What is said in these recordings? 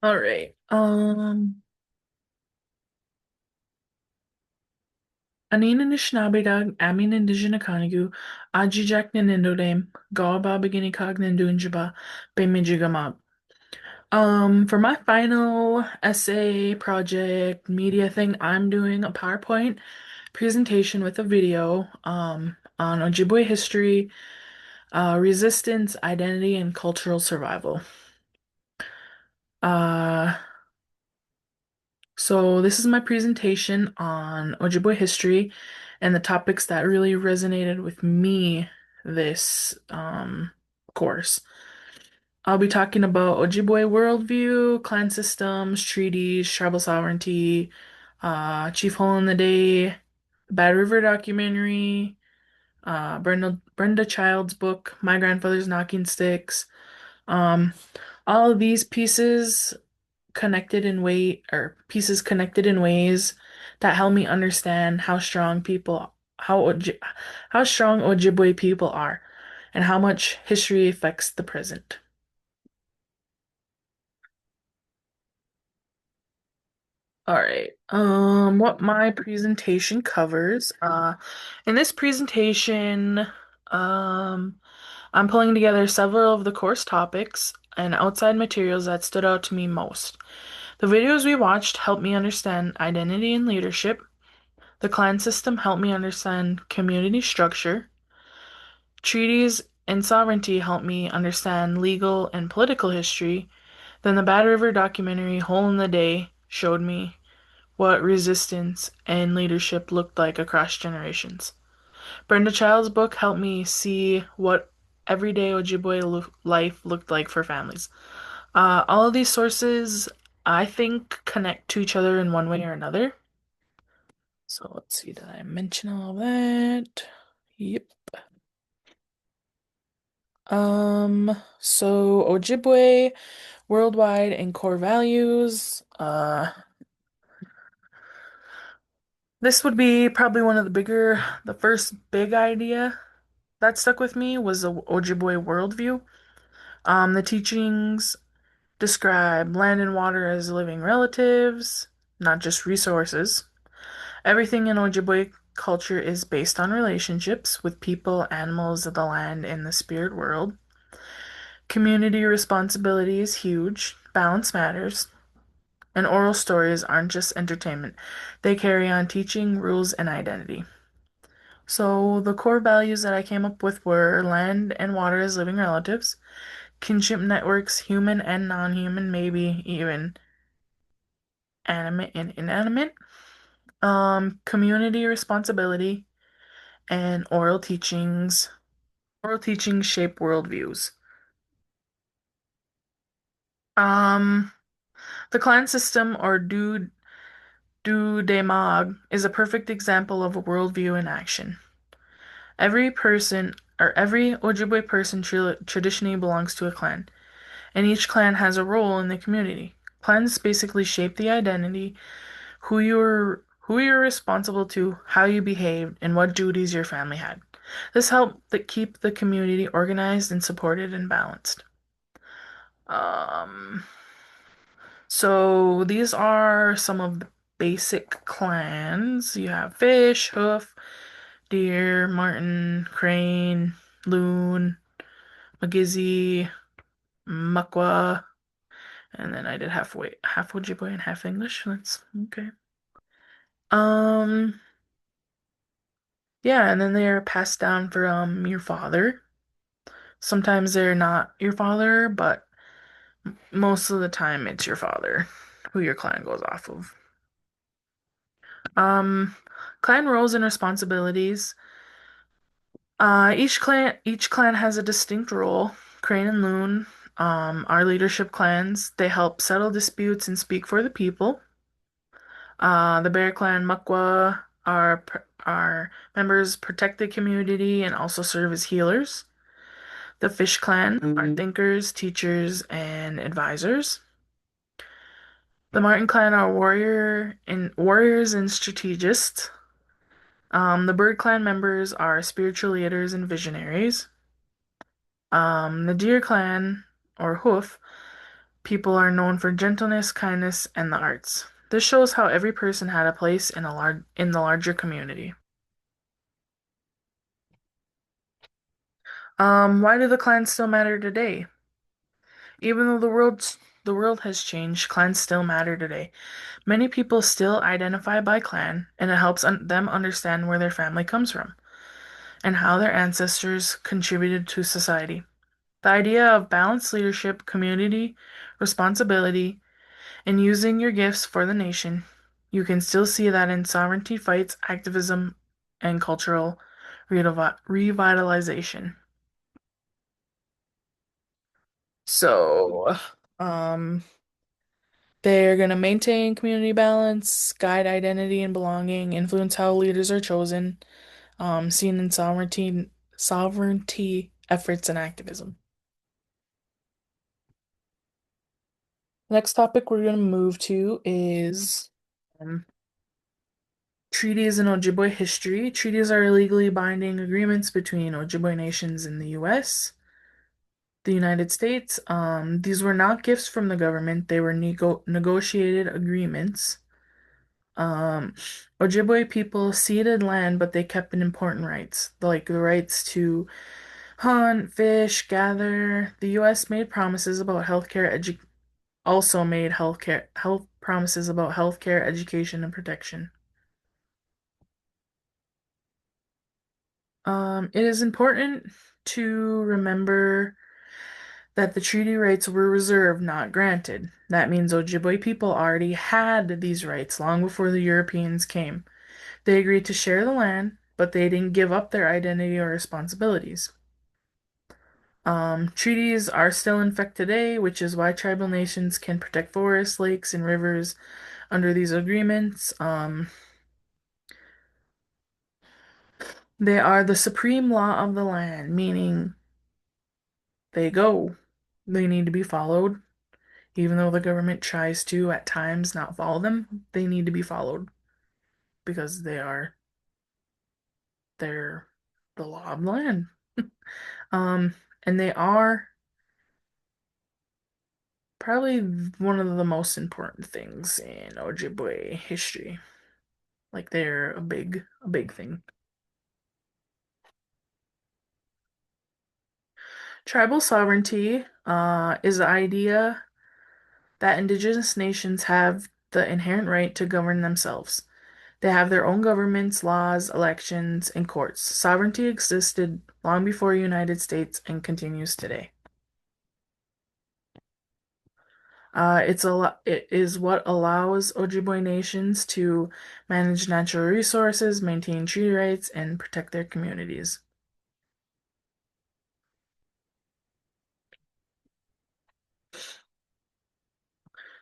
All right. Anin Anishinaabeg, Amin Indigenous Kanagu, Ajijak Ninindodame, Gawaba Begini Cognindunjaba, Bemijigamab. For my final essay project media thing, I'm doing a PowerPoint presentation with a video on Ojibwe history, resistance, identity, and cultural survival. Uh, So this is my presentation on Ojibwe history and the topics that really resonated with me this course. I'll be talking about Ojibwe worldview, clan systems, treaties, tribal sovereignty, Chief Hole in the Day, Bad River documentary, Brenda Child's book, My Grandfather's Knocking Sticks. Um, all of these pieces connected in ways that help me understand how strong Ojibwe people are and how much history affects the present. All right. What my presentation covers. In this presentation, um, I'm pulling together several of the course topics and outside materials that stood out to me most. The videos we watched helped me understand identity and leadership. The clan system helped me understand community structure. Treaties and sovereignty helped me understand legal and political history. Then the Bad River documentary, Hole in the Day, showed me what resistance and leadership looked like across generations. Brenda Child's book helped me see what everyday life looked like for families. All of these sources, I think, connect to each other in one way or another. So let's see, did I mention all that? Yep. So Ojibwe, worldwide and core values. This would be probably the first big idea that stuck with me was the Ojibwe worldview. The teachings describe land and water as living relatives, not just resources. Everything in Ojibwe culture is based on relationships with people, animals, the land, and the spirit world. Community responsibility is huge. Balance matters. And oral stories aren't just entertainment, they carry on teaching, rules, and identity. So, the core values that I came up with were land and water as living relatives, kinship networks, human and non human, maybe even animate and inanimate, community responsibility, and oral teachings. Oral teachings shape worldviews. Um, the clan system or Demag is a perfect example of a worldview in action. Every Ojibwe person traditionally belongs to a clan, and each clan has a role in the community. Clans basically shape the identity, who you're responsible to, how you behaved, and what duties your family had. This helped keep the community organized and supported and balanced. Um, so these are some of the basic clans. You have fish, hoof, deer, marten, crane, loon, Magizzy, Makwa, and then I did half Ojibwe and half English. That's okay. Um, yeah, and then they're passed down from your father. Sometimes they're not your father, but most of the time it's your father who your clan goes off of. Um, Clan roles and responsibilities. Each clan has a distinct role. Crane and Loon, are leadership clans. They help settle disputes and speak for the people. The Bear Clan Mukwa are members protect the community and also serve as healers. The Fish Clan are thinkers, teachers, and advisors. The Martin Clan are warriors and strategists. The Bird Clan members are spiritual leaders and visionaries. The Deer Clan or Hoof People are known for gentleness, kindness, and the arts. This shows how every person had a place in in the larger community. Why do the clans still matter today? Even though the world has changed, clans still matter today. Many people still identify by clan, and it helps them understand where their family comes from and how their ancestors contributed to society. The idea of balanced leadership, community, responsibility, and using your gifts for the nation, you can still see that in sovereignty fights, activism, and cultural revitalization. So, um, they're going to maintain community balance, guide identity and belonging, influence how leaders are chosen, seen in sovereignty efforts and activism. Next topic we're going to move to is treaties in Ojibwe history. Treaties are legally binding agreements between Ojibwe nations in the US, the United States. These were not gifts from the government, they were negotiated agreements. Um, Ojibwe people ceded land, but they kept an important rights, like the rights to hunt, fish, gather. The US made promises about also made health promises about healthcare, education, and protection. It is important to remember that the treaty rights were reserved, not granted. That means Ojibwe people already had these rights long before the Europeans came. They agreed to share the land, but they didn't give up their identity or responsibilities. Treaties are still in effect today, which is why tribal nations can protect forests, lakes, and rivers under these agreements. They are the supreme law of the land, meaning they go. They need to be followed. Even though the government tries to at times not follow them, they need to be followed because they're the law of the land. Um, and they are probably one of the most important things in Ojibwe history. Like they're a big thing. Tribal sovereignty is the idea that indigenous nations have the inherent right to govern themselves. They have their own governments, laws, elections, and courts. Sovereignty existed long before the United States and continues today. It is what allows Ojibwe nations to manage natural resources, maintain treaty rights, and protect their communities.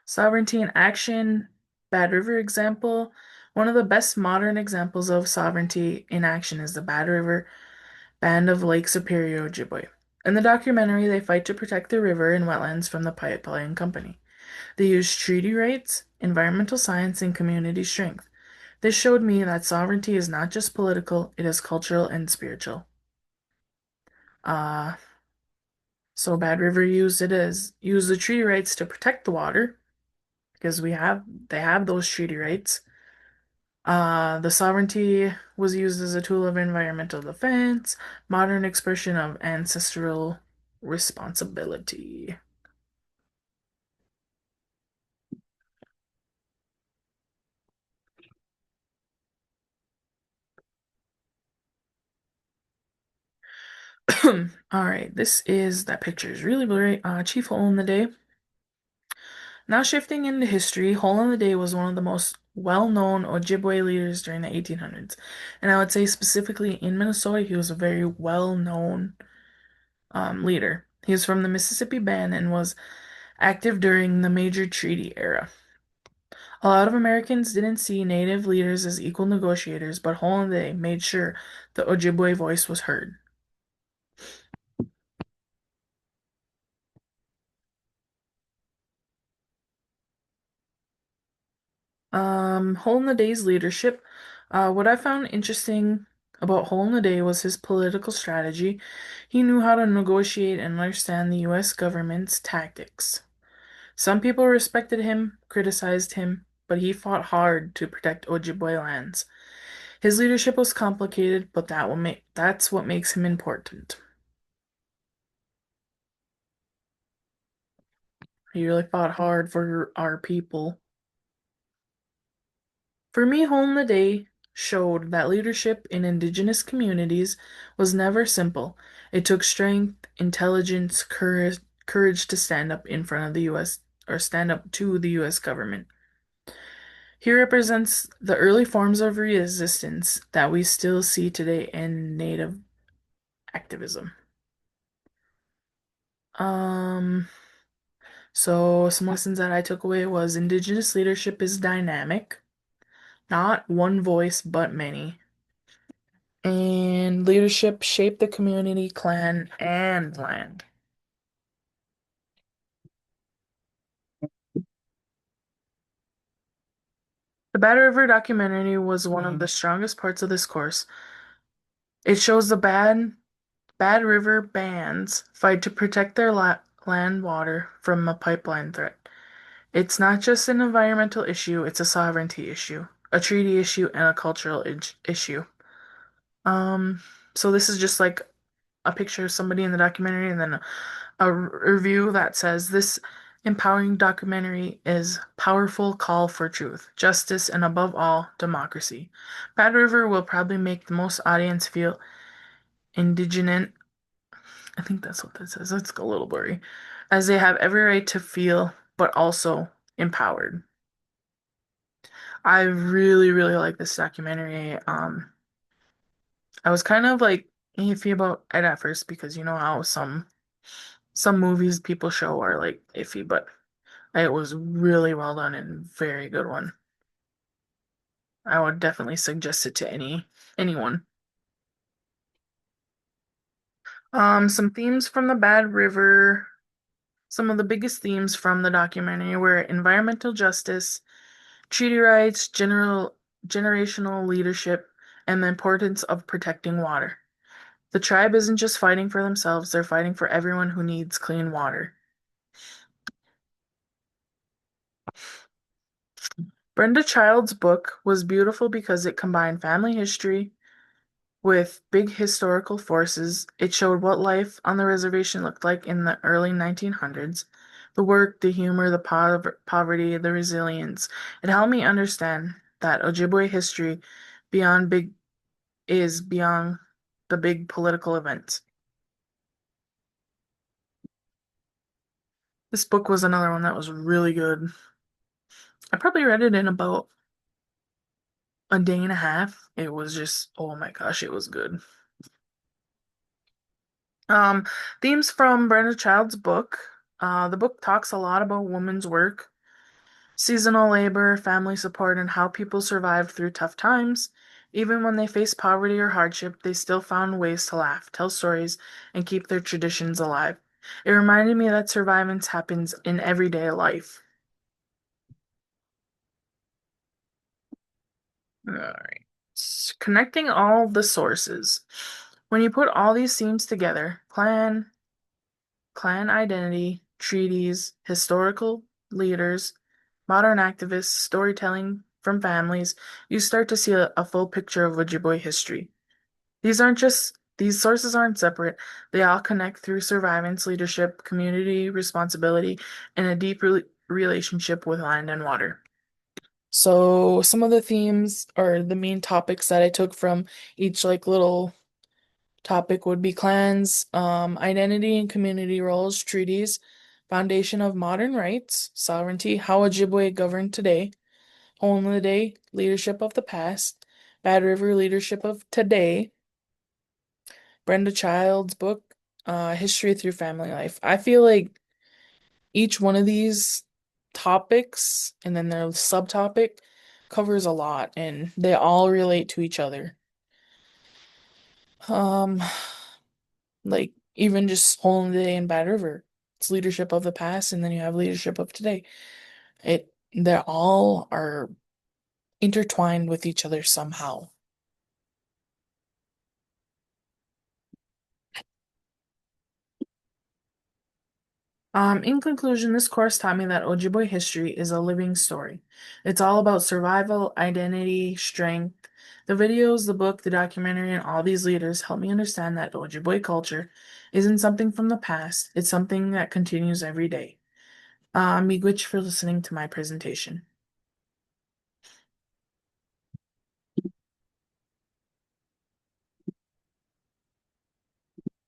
Sovereignty in action, Bad River example. One of the best modern examples of sovereignty in action is the Bad River Band of Lake Superior Ojibwe. In the documentary, they fight to protect the river and wetlands from the Pipeline Company. They use treaty rights, environmental science, and community strength. This showed me that sovereignty is not just political, it is cultural and spiritual. Uh, so Bad River used the treaty rights to protect the water because they have those treaty rights. The sovereignty was used as a tool of environmental defense, modern expression of ancestral responsibility. All right, that picture is really blurry. Chief Hole in the Day. Now shifting into history, Hole in the Day was one of the most well-known Ojibwe leaders during the 1800s. And I would say specifically in Minnesota, he was a very well-known leader. He was from the Mississippi Band and was active during the Major Treaty era. A lot of Americans didn't see Native leaders as equal negotiators, but Hole in the Day made sure the Ojibwe voice was heard. Hole in the Day's leadership. What I found interesting about Hole in the Day was his political strategy. He knew how to negotiate and understand the U.S. government's tactics. Some people respected him, criticized him, but he fought hard to protect Ojibwe lands. His leadership was complicated, but that's what makes him important. He really fought hard for our people. For me, Hole in the Day showed that leadership in Indigenous communities was never simple. It took strength, intelligence, courage to stand up in front of the US or stand up to the US government. He represents the early forms of resistance that we still see today in Native activism. Um, so some lessons that I took away was Indigenous leadership is dynamic, not one voice, but many. And leadership shaped the community, clan, and land. The Bad River documentary was one of the strongest parts of this course. It shows the Bad River bands fight to protect their land water from a pipeline threat. It's not just an environmental issue, it's a sovereignty issue, a treaty issue, and a cultural issue. Um, so this is just like a picture of somebody in the documentary and then a review that says this empowering documentary is powerful call for truth, justice, and above all, democracy. Bad River will probably make the most audience feel indignant. I think that's what that says. That's a little blurry. As they have every right to feel, but also empowered. I really, really like this documentary. I was kind of like iffy about it at first because you know how some movies people show are like iffy, but it was really well done and very good one. I would definitely suggest it to anyone. Some themes from the Bad River. Some of the biggest themes from the documentary were environmental justice, treaty rights, generational leadership, and the importance of protecting water. The tribe isn't just fighting for themselves, they're fighting for everyone who needs clean water. Brenda Child's book was beautiful because it combined family history with big historical forces. It showed what life on the reservation looked like in the early 1900s. The work, the humor, the poverty, the resilience. It helped me understand that Ojibwe history beyond big is beyond the big political events. This book was another one that was really good. I probably read it in about a day and a half. It was just, oh my gosh, it was good. Um, Themes from Brenda Child's book. The book talks a lot about women's work, seasonal labor, family support, and how people survived through tough times. Even when they faced poverty or hardship, they still found ways to laugh, tell stories, and keep their traditions alive. It reminded me that survivance happens in everyday life. All right. Connecting all the sources. When you put all these themes together, clan identity, treaties, historical leaders, modern activists, storytelling from families, you start to see a full picture of Ojibwe history. These sources aren't separate. They all connect through survivance, leadership, community responsibility, and a deep relationship with land and water. So some of the themes or the main topics that I took from each like little topic would be clans, identity and community roles, treaties, foundation of modern rights, sovereignty, how Ojibwe govern today, home of the day, leadership of the past, Bad River leadership of today, Brenda Child's book, history through family life. I feel like each one of these topics and then their subtopic covers a lot and they all relate to each other. Um, like even just Hole in the Day and Bad River. It's leadership of the past and then you have leadership of today. They all are intertwined with each other somehow. In conclusion, this course taught me that Ojibwe history is a living story. It's all about survival, identity, strength. The videos, the book, the documentary, and all these leaders help me understand that Ojibwe culture isn't something from the past, it's something that continues every day. Miigwech for listening to my presentation.